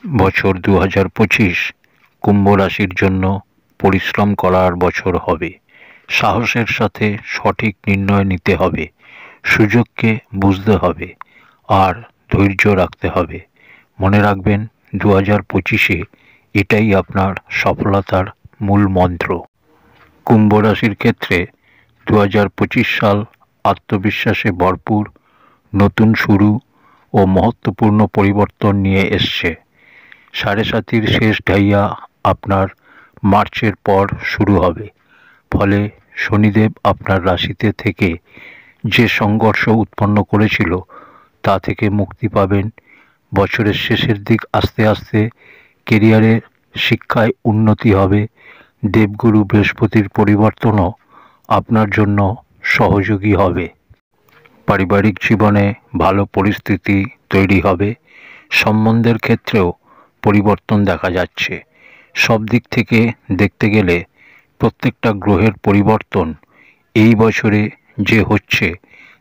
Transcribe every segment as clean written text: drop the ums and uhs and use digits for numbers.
বছর 2025 কুম্ভ রাশির জন্য পরিশ্রম করার বছর হবে। সাহসের সাথে সঠিক নির্ণয় নিতে হবে, সুযোগকে বুঝতে হবে আর ধৈর্য রাখতে হবে। মনে রাখবেন 2025-এ এটাই আপনার সফলতার মূল মন্ত্র। কুম্ভ রাশির ক্ষেত্রে 2025 সাল আত্মবিশ্বাসে ভরপুর, নতুন শুরু ও মহত্বপূর্ণ পরিবর্তন নিয়ে এসছে। সাড়ে সাতির শেষ ঢাইয়া আপনার মার্চের পর শুরু হবে, ফলে শনিদেব আপনার রাশিতে থেকে যে সংঘর্ষ উৎপন্ন করেছিল তা থেকে মুক্তি পাবেন। বছরের শেষের দিক আস্তে আস্তে কেরিয়ারে, শিক্ষায় উন্নতি হবে। দেবগুরু বৃহস্পতির পরিবর্তনও আপনার জন্য সহযোগী হবে। পারিবারিক জীবনে ভালো পরিস্থিতি তৈরি হবে। সম্বন্ধের ক্ষেত্রেও পরিবর্তন দেখা যাচ্ছে। সব দিক থেকে দেখতে গেলে প্রত্যেকটা গ্রহের পরিবর্তন এই বছরে যে হচ্ছে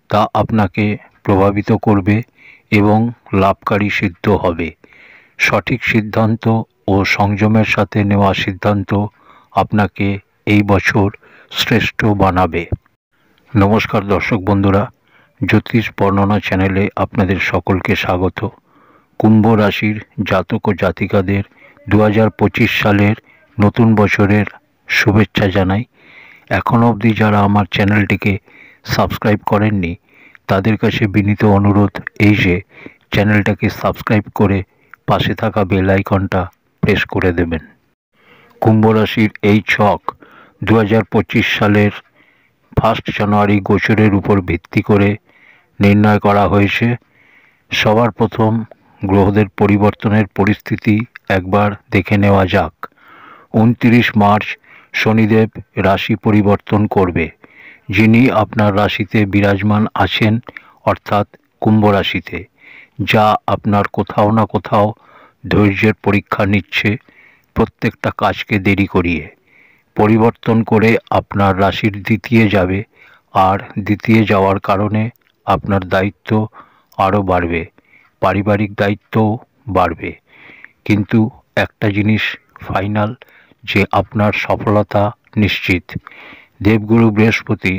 তা আপনাকে প্রভাবিত করবে এবং লাভকারী সিদ্ধ হবে। সঠিক সিদ্ধান্ত ও সংযমের সাথে নেওয়া সিদ্ধান্ত আপনাকে এই বছর শ্রেষ্ঠ বানাবে। নমস্কার দর্শক বন্ধুরা, জ্যোতিষ বর্ণনা চ্যানেলে আপনাদের সকলকে স্বাগত। কুম্ভ রাশির জাতক ও জাতিকাদের 2025 সালের নতুন বছরের শুভেচ্ছা জানাই। এখনও অবধি যারা আমার চ্যানেলটিকে সাবস্ক্রাইব করেননি তাদের কাছে বিনীত অনুরোধ এই যে চ্যানেলটাকে সাবস্ক্রাইব করে পাশে থাকা বেল আইকনটা প্রেস করে দেবেন। কুম্ভ রাশির এই ছক 2025 সালের 1 জানুয়ারি গোচরের উপর ভিত্তি করে নির্ণয় করা হয়েছে। সবার প্রথম গ্রহদের পরিবর্তনের পরিস্থিতি একবার দেখে নেওয়া যাক। 29 মার্চ শনিদেব রাশি পরিবর্তন করবে, যিনি আপনার রাশিতে বিরাজমান আছেন, অর্থাৎ কুম্ভ রাশিতে, যা আপনার কোথাও না কোথাও ধৈর্যের পরীক্ষা নিচ্ছে। প্রত্যেকটা কাজকে দেরি করিয়ে পরিবর্তন করে আপনার রাশির দ্বিতীয় যাবে, আর দ্বিতীয় যাওয়ার কারণে আপনার দায়িত্ব আরও বাড়বে, পারিবারিক দায়িত্বও বাড়বে। কিন্তু একটা জিনিস ফাইনাল, যে আপনার সফলতা নিশ্চিত। দেবগুরু বৃহস্পতি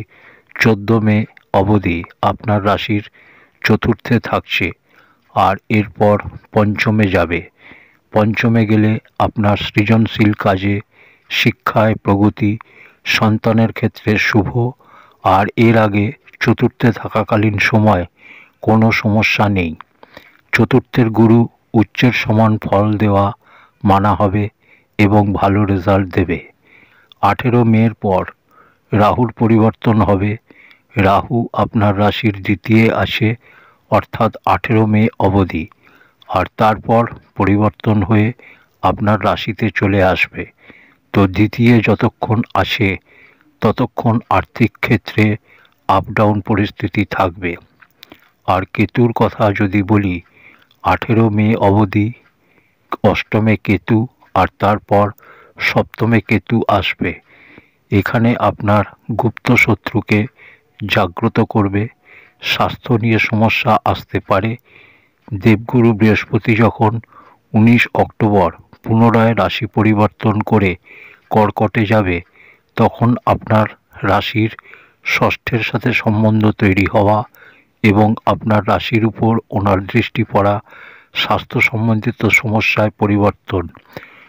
14 মে অবধি আপনার রাশির চতুর্থে থাকছে, আর এরপর পঞ্চমে যাবে। পঞ্চমে গেলে আপনার সৃজনশীল কাজে, শিক্ষায় প্রগতি, সন্তানের ক্ষেত্রে শুভ। আর এর আগে চতুর্থে থাকাকালীন সময় কোনো সমস্যা নেই। চতুর্থের গুরু উচ্চের সমান ফল দেওয়া মানা হবে এবং ভালো রেজাল্ট দেবে। 18 মের পর রাহুর পরিবর্তন হবে। রাহু আপনার রাশির দ্বিতীয় আসে, অর্থাৎ 18 মে অবধি, আর তারপর পরিবর্তন হয়ে আপনার রাশিতে চলে আসবে। তো দ্বিতীয় যতক্ষণ আসে ততক্ষণ আর্থিক ক্ষেত্রে আপ ডাউন পরিস্থিতি থাকবে। আর কেতুর কথা যদি বলি, 18 মে অবধি অষ্টমে কেতু, আর তারপর সপ্তমে কেতু আসবে। এখানে আপনার গুপ্ত শত্রুকে জাগ্রত করবে। স্বাস্থ্য নিয়ে সমস্যা আসতে পারে। দেবগুরু বৃহস্পতি যখন 19 অক্টোবর পুনরায় রাশি পরিবর্তন করে কর্কটে যাবে, তখন আপনার রাশির ষষ্ঠের সাথে সম্বন্ধ তৈরি হওয়া এবং আপনার রাশির উপর ওনার দৃষ্টি পড়া, স্বাস্থ্য সম্বন্ধিত সমস্যায় পরিবর্তন,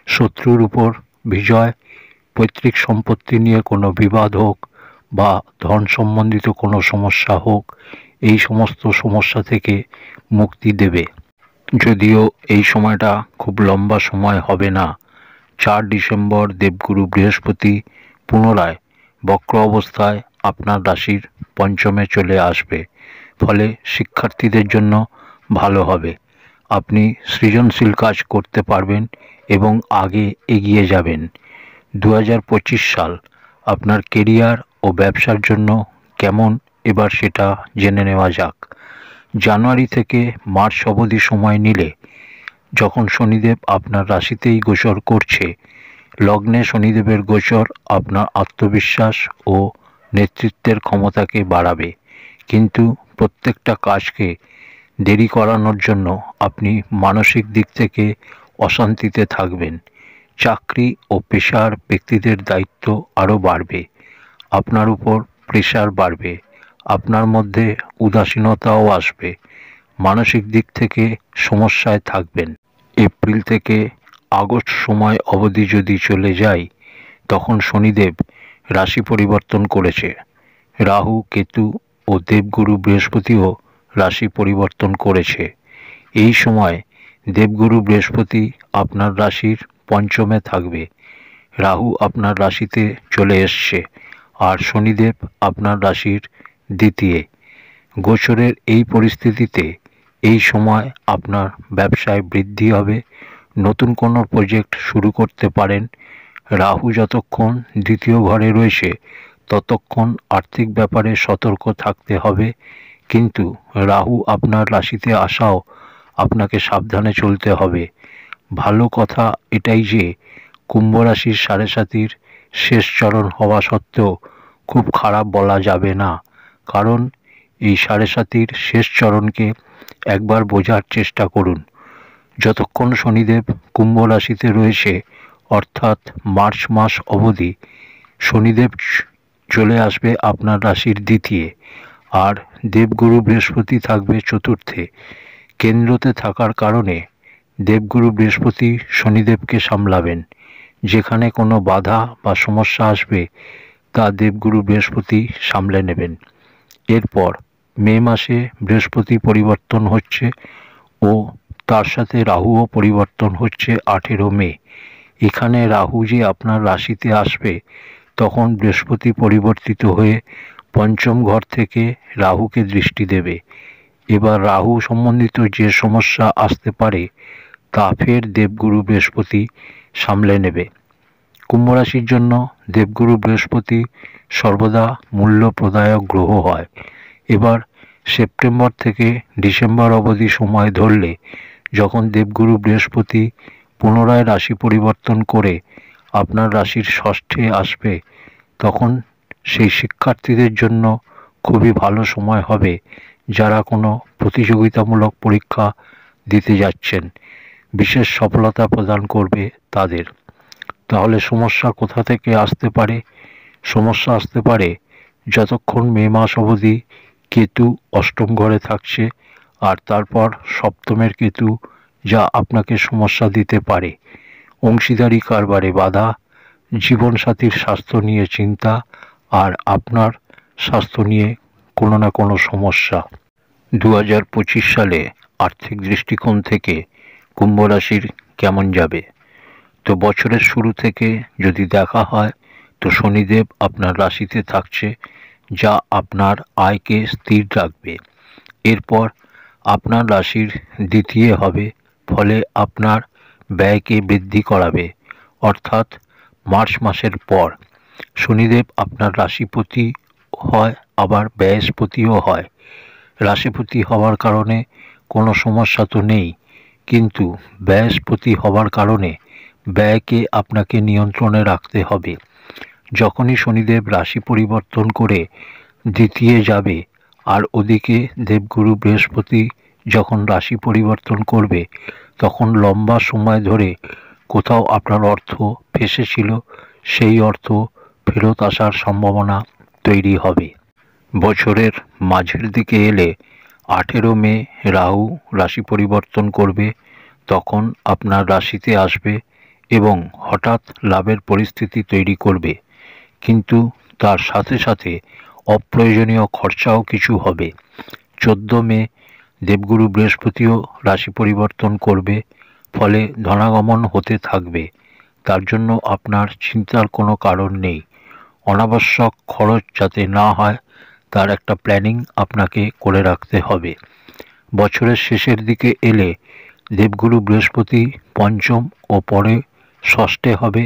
শত্রুর উপর বিজয়, পৈতৃক সম্পত্তি নিয়ে কোনো বিবাদ হোক বা ধন সম্বন্ধিত কোনো সমস্যা হোক, এই সমস্ত সমস্যা থেকে মুক্তি দেবে। যদিও এই সময়টা খুব লম্বা সময় হবে না। 4 ডিসেম্বর দেবগুরু বৃহস্পতি পুনরায় বক্র অবস্থায় আপনার রাশির পঞ্চমে চলে আসবে, ফলে শিক্ষার্থীদের জন্য ভালো হবে। আপনি সৃজনশীল কাজ করতে পারবেন এবং আগে এগিয়ে যাবেন। 2025 সাল আপনার কেরিয়ার ও ব্যবসার জন্য কেমন, এবার সেটা জেনে নেওয়া যাক। জানুয়ারি থেকে মার্চ অবধি সময় নিলে, যখন শনিদেব আপনার রাশিতেই গোচর করছে, লগ্নে শনিদেবের গোচর আপনার আত্মবিশ্বাস ও নেতৃত্বের ক্ষমতাকে বাড়াবে। কিন্তু প্রত্যেকটা কাজকে দেরি করানোর জন্য আপনি মানসিক দিক থেকে অশান্তিতে থাকবেন। চাকরি ও পেশার ব্যক্তিদের দায়িত্ব আরও বাড়বে। আপনার উপর প্রেশার বাড়বে। আপনার মধ্যে উদাসীনতাও আসবে। মানসিক দিক থেকে সমস্যায় থাকবেন। এপ্রিল থেকে আগস্ট সময় অবধি যদি চলে যায়, তখন শনিদেব রাশি পরিবর্তন করেছে। রাহু, কেতু ও দেবগুরু বৃহস্পতিও রাশি পরিবর্তন করেছে। এই সময় দেবগুরু বৃহস্পতি আপনার রাশির পঞ্চমে থাকবে। রাহু আপনার রাশিতে চলে এসছে, আর শনিদেব আপনার রাশির দ্বিতীয়। গোচরের এই পরিস্থিতিতে এই সময় আপনার ব্যবসায় বৃদ্ধি হবে। নতুন কোনো প্রজেক্ট শুরু করতে পারেন। রাহু যতক্ষণ দ্বিতীয় ঘরে রয়েছে ততক্ষণ আর্থিক ব্যাপারে সতর্ক থাকতে হবে, কিন্তু রাহু আপনার রাশিতে আসাও আপনাকে সাবধানে চলতে হবে। ভালো কথা এটাই যে কুম্ভ রাশির সাড়ে সাতির শেষ চরণ হওয়া সত্ত্বেও খুব খারাপ বলা যাবে না, কারণ এই সাড়ে সাতির শেষ চরণকে একবার বোঝার চেষ্টা করুন। যতক্ষণ শনিদেব কুম্ভ রাশিতে রয়েছে, অর্থাৎ মার্চ মাস অবধি, শনিদেব চলে আসবে আপনার রাশির দ্বিতীয়, আর দেবগুরু বৃহস্পতি থাকবে চতুর্থে। কেন্দ্রতে থাকার কারণে দেবগুরু বৃহস্পতি শনিদেবকে সামলাবেন। যেখানে কোনো বাধা বা সমস্যা আসবে তা দেবগুরু বৃহস্পতি সামলে নেবেন। এরপর মে মাসে বৃহস্পতি পরিবর্তন হচ্ছে ও তার সাথে রাহুও পরিবর্তন হচ্ছে 18 মে। এখানে রাহু যে আপনার রাশিতে আসবে, তখন বৃহস্পতি পরিবর্তিত হয়ে পঞ্চম ঘর থেকে রাহুকে দৃষ্টি দেবে। এবার রাহু সম্বন্ধিত যে সমস্যা আসতে পারে তা ফের দেবগুরু বৃহস্পতি সামলে নেবে। কুম্ভ রাশির জন্য দেবগুরু বৃহস্পতি সর্বদা মূল্য প্রদায়ক গ্রহ হয়। এবার সেপ্টেম্বর থেকে ডিসেম্বর অবধি সময় ধরলে, যখন দেবগুরু বৃহস্পতি পুনরায় রাশি পরিবর্তন করে আপনার রাশির ষষ্ঠে আসবে, তখন সেই শিক্ষার্থীদের জন্য খুবই ভালো সময় হবে যারা কোনো প্রতিযোগিতামূলক পরীক্ষা দিতে যাচ্ছেন। বিশেষ সফলতা প্রদান করবে তাদের। তাহলে সমস্যা কোথা থেকে আসতে পারে? সমস্যা আসতে পারে যতক্ষণ মে মাস অবধি কেতু অষ্টম ঘরে থাকছে, আর তারপর সপ্তমের কেতু, যা আপনাকে সমস্যা দিতে পারে। অংশীদারি কারবারে বাধা, জীবনসাথীর স্বাস্থ্য নিয়ে চিন্তা, আর আপনার স্বাস্থ্য নিয়ে কোনো না কোনো সমস্যা। 2025 সালে আর্থিক দৃষ্টিকোণ থেকে কুম্ভ রাশির কেমন যাবে? তো বছরের শুরু থেকে যদি দেখা হয়, তো শনিদেব আপনার রাশিতে থাকছে, যা আপনার আয়কে স্থির রাখবে। এরপর আপনার রাশির দ্বিতীয় হবে, ফলে আপনার ব্যয়কে বৃদ্ধি করাবে। অর্থাৎ মার্চ মাসের পর শনিদেব আপনার রাশিপতি হয়, আবার ব্যয়স্পতিও হয়। রাশিপতি হওয়ার কারণে কোনো সমস্যা তো নেই, কিন্তু ব্যয়স্পতি হওয়ার কারণে ব্যয়কে আপনাকে নিয়ন্ত্রণে রাখতে হবে। যখনই শনিদেব রাশি পরিবর্তন করে দ্বিতীয় যাবে, আর ওদিকে দেবগুরু বৃহস্পতি যখন রাশি পরিবর্তন করবে, তখন লম্বা সময় ধরে কোথাও আপনার অর্থ ফেঁসেছিল, সেই অর্থ ফেরত আসার সম্ভাবনা তৈরি হবে। বছরের মাঝের দিকে এলে 18 মে রাহু রাশি পরিবর্তন করবে, তখন আপনার রাশিতে আসবে এবং হঠাৎ লাভের পরিস্থিতি তৈরি করবে। কিন্তু তার সাথে সাথে অপ্রয়োজনীয় খরচাও কিছু হবে। 14 মে দেবগুরু বৃহস্পতিও রাশি পরিবর্তন করবে, ফলে ধনাগমন হতে থাকবে। তার জন্য আপনার চিন্তার কোনো কারণ নেই। অনাবশ্যক খরচ যাতে না হয় তার একটা প্ল্যানিং আপনাকে করে রাখতে হবে। বছরের শেষের দিকে এলে দেবগুরু বৃহস্পতি পঞ্চম ও পরে ষষ্ঠে হবে।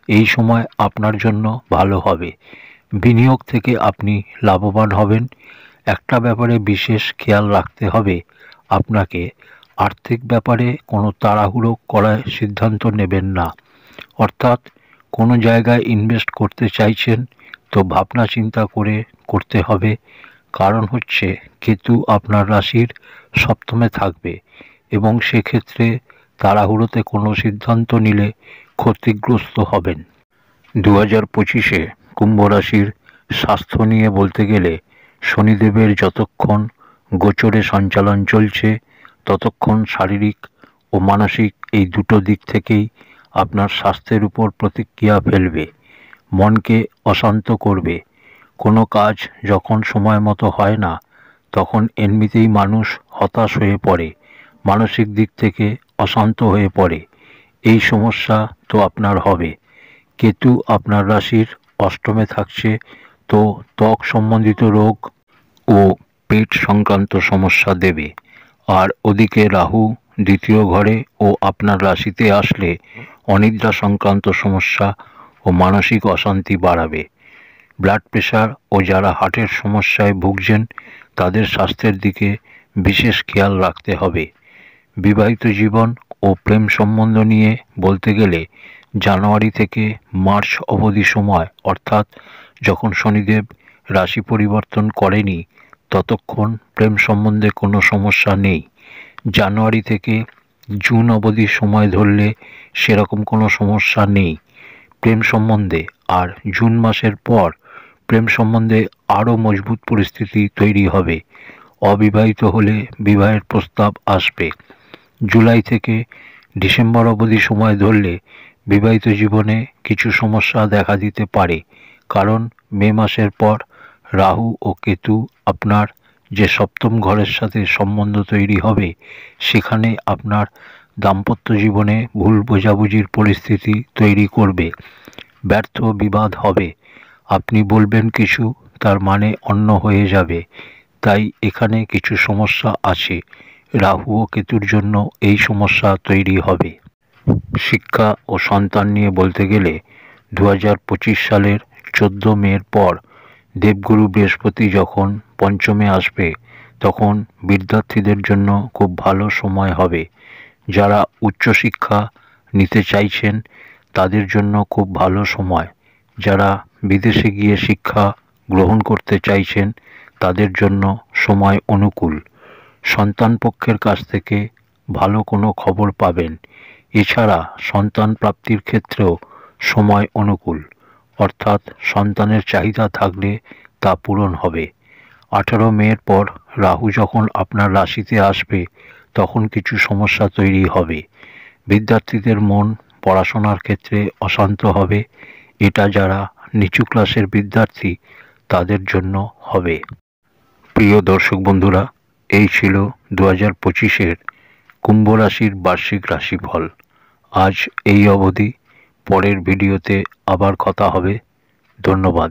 এই সময় আপনার জন্য ভালো হবে। বিনিয়োগ থেকে আপনি লাভবান হবেন। একটা ব্যাপারে বিশেষ খেয়াল রাখতে হবে, আপনাকে আর্থিক ব্যাপারে কোনো তাড়াহুড়ো করার সিদ্ধান্ত নেবেন না। অর্থাৎ কোনো জায়গায় ইনভেস্ট করতে চাইছেন তো ভাবনা চিন্তা করে করতে হবে, কারণ হচ্ছে কেতু আপনার রাশির সপ্তমে থাকবে এবং সেক্ষেত্রে তাড়াহুড়োতে কোনো সিদ্ধান্ত নিলে ক্ষতিগ্রস্ত হবেন। 2025-এ কুম্ভ রাশির স্বাস্থ্য নিয়ে বলতে গেলে শনিদেবের যতক্ষণ গোচরে সঞ্চালন চলছে ততক্ষণ শারীরিক ও মানসিক এই দুটো দিক থেকেই আপনার স্বাস্থ্যের উপর প্রতিক্রিয়া ফেলবে, মনকে অশান্ত করবে। কোনো কাজ যখন সময় মতো হয় না তখন এমনিতেই মানুষ হতাশ হয়ে পড়ে, মানসিক দিক থেকে অশান্ত হয়ে পড়ে। এই সমস্যা তো আপনার হবে। কেতু আপনার রাশির অষ্টমে থাকছে, তো ত্বক সম্বন্ধিত রোগ ও পেট সংক্রান্ত সমস্যা দেবে। আর ওদিকে রাহু দ্বিতীয় ঘরে ও আপনার রাশিতে আসলে অনিদ্রা সংক্রান্ত সমস্যা ও মানসিক অশান্তি বাড়াবে। ব্লাড প্রেশার ও যারা হার্টের সমস্যায় ভুগছেন তাদের স্বাস্থ্যের দিকে বিশেষ খেয়াল রাখতে হবে। বিবাহিত জীবন ও প্রেম সম্বন্ধ নিয়ে বলতে গেলে জানুয়ারি থেকে মার্চ অবধি সময়, অর্থাৎ যখন শনিদেব রাশি পরিবর্তন করেনি ততক্ষণ প্রেম সম্বন্ধে কোনো সমস্যা নেই। জানুয়ারি থেকে জুন অবধি সময় ধরলে সেরকম কোনো সমস্যা নেই প্রেম সম্বন্ধে। আর জুন মাসের পর প্রেম সম্বন্ধে আরও মজবুত পরিস্থিতি তৈরি হবে। অবিবাহিত হলে বিবাহের প্রস্তাব আসবে। জুলাই থেকে ডিসেম্বর অবধি সময় ধরলে বিবাহিত জীবনে কিছু সমস্যা দেখা দিতে পারে, কারণ মে মাসের পর রাহু ও কেতু আপনার যে সপ্তম ঘরের সাথে সম্বন্ধ তৈরি হবে সেখানে আপনার দাম্পত্য জীবনে ভুল বোঝাবুঝির পরিস্থিতি তৈরি করবে। ব্যর্থ বিবাদ হবে, আপনি বলবেন কিছু তার মানে অন্য হয়ে যাবে। তাই এখানে কিছু সমস্যা আছে। রাহু ও কেতুর জন্য এই সমস্যা তৈরি হবে। শিক্ষা ও সন্তান নিয়ে বলতে গেলে 2025 সালের 14 মের পর দেবগুরু বৃহস্পতি যখন পঞ্চমে আসবে তখন বিদ্যার্থীদের জন্য খুব ভালো সময় হবে। যারা উচ্চশিক্ষা নিতে চাইছেন তাদের জন্য খুব ভালো সময়। যারা বিদেশে গিয়ে শিক্ষা গ্রহণ করতে চাইছেন তাদের জন্য সময় অনুকূল। সন্তান পক্ষের কাছ থেকে ভালো কোনো খবর পাবেন। এছাড়া সন্তান প্রাপ্তির ক্ষেত্রেও সময় অনুকূল, অর্থাৎ সন্তানের চাহিদা থাকলে তা পূরণ হবে। 18 মের পর রাহু যখন আপনার রাশিতে আসবে তখন কিছু সমস্যা তৈরি হবে। বিদ্যার্থীদের মন পড়াশোনার ক্ষেত্রে অশান্ত হবে। এটা যারা নিচু ক্লাসের বিদ্যার্থী তাদের জন্য হবে। প্রিয় দর্শক বন্ধুরা, এই ছিল 2025-এর কুম্ভ রাশির বার্ষিক রাশিফল। আজ এই অবধি। পরের ভিডিওতে আবার কথা হবে। ধন্যবাদ।